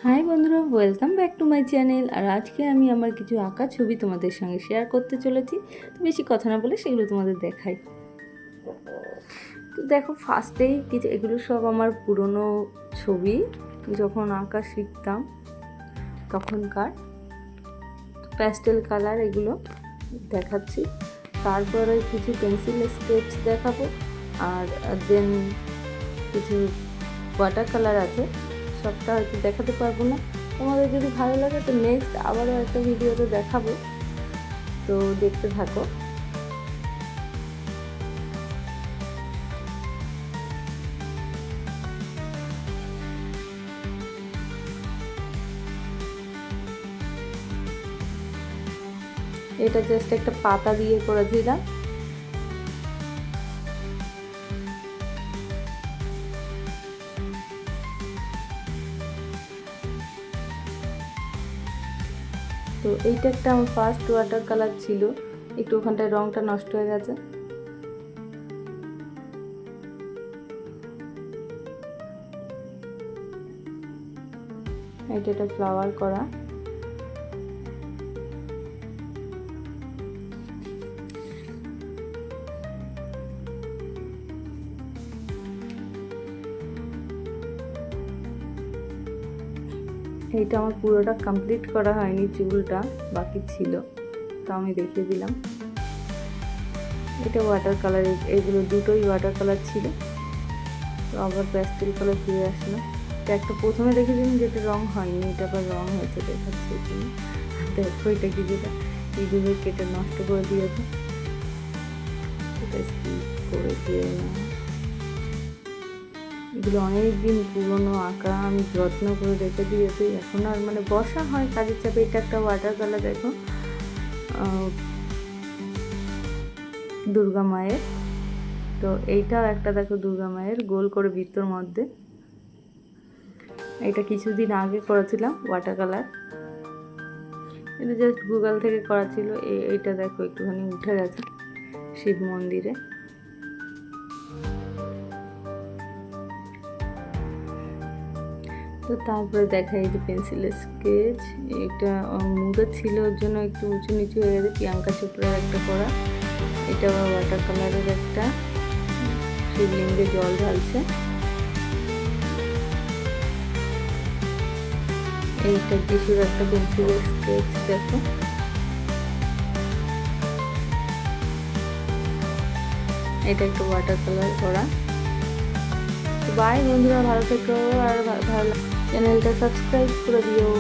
High বন্ধুরা, welcome back to my channel. আর আজকে আমি আমার কিছু আঁকা ছবি তোমাদের সঙ্গে শেয়ার করতে চলেছি। তো বেশি কথা না বলে সেগুলো তোমাদের দেখাই। তো দেখো, ফার্স্টেই কিছু এগুলো সব আমার পুরনো ছবি, যখন আঁকা শিখতাম তখনকার প্যাস্টেল কালার এগুলো দেখাচ্ছি। তারপরে কিছু পেন্সিল স্কেচ দেখাবো, আর দেন কিছু ওয়াটার কালার আছে, সবটা হয়তো দেখাতে পারবো না। তোমাদের যদি ভালো লাগে তো নেক্সট আবারও একটা ভিডিওতে দেখাবো, তো দেখতে থাকো। এটা জাস্ট একটা পাতা দিয়ে করেছিলাম। তো এইটা একটা আমার ফার্স্ট ওয়াটার কালার ছিল, একটু ওখানটায় রঙটা নষ্ট হয়ে গেছে। এটা একটা ফ্লাওয়ার করা। এইটা আমার পুরোটা কমপ্লিট করা হয়নি, চুলটা বাকি ছিল, তো আমি দেখিয়ে দিলাম। এটা ওয়াটার কালার, এগুলো দুটোই ওয়াটার কালার ছিল, তো আবার প্যাস্টেল কালার ফিরে আসলো। এটা একটা প্রথমে দেখেছিলাম যেটা রং হয়নি, এটা আবার রং হয়েছে দেখাচ্ছে। দেখো এটা কি, যেটা এইভাবে কেটে নষ্ট করে দিয়েছে, এটা স্কিপ করে দিয়ে। এগুলো অনেক দিন পুরনো আঁকা, আমি যত্ন করে রেখে দিয়েছি, এখন আর মানে বসা হয় কাজের চাপে। এটা একটা ওয়াটার কালার, দেখো দুর্গা মায়ের। তো এইটাও একটা দেখো দুর্গা মায়ের গোল করে বৃত্তর মধ্যে। এটা কিছুদিন আগে করেছিলাম ওয়াটার কালার, এটা জাস্ট গুগল থেকে করা ছিল। এইটা দেখো একটুখানি উঠে গেছে শিব মন্দিরে। তো তারপরে দেখা এই যে পেন্সিল স্কেচ, এটা মুদা ছিল ওর জন্য একটু উঁচু নিচু হয়ে গেছে। প্রিয়াঙ্কা চোপড়ার একটা করা, এটা ওয়াটার কালারের একটা শিবলিঙ্গে জল ঢালছে। এইটা যিশুর একটা পেন্সিল স্কেচ, দেখো এটা একটা ওয়াটার কালার করা। তো বাই বন্ধুরা, ভালো থেকো, আর ভালো চ্যানেলটা সাবস্ক্রাইব করে দিও।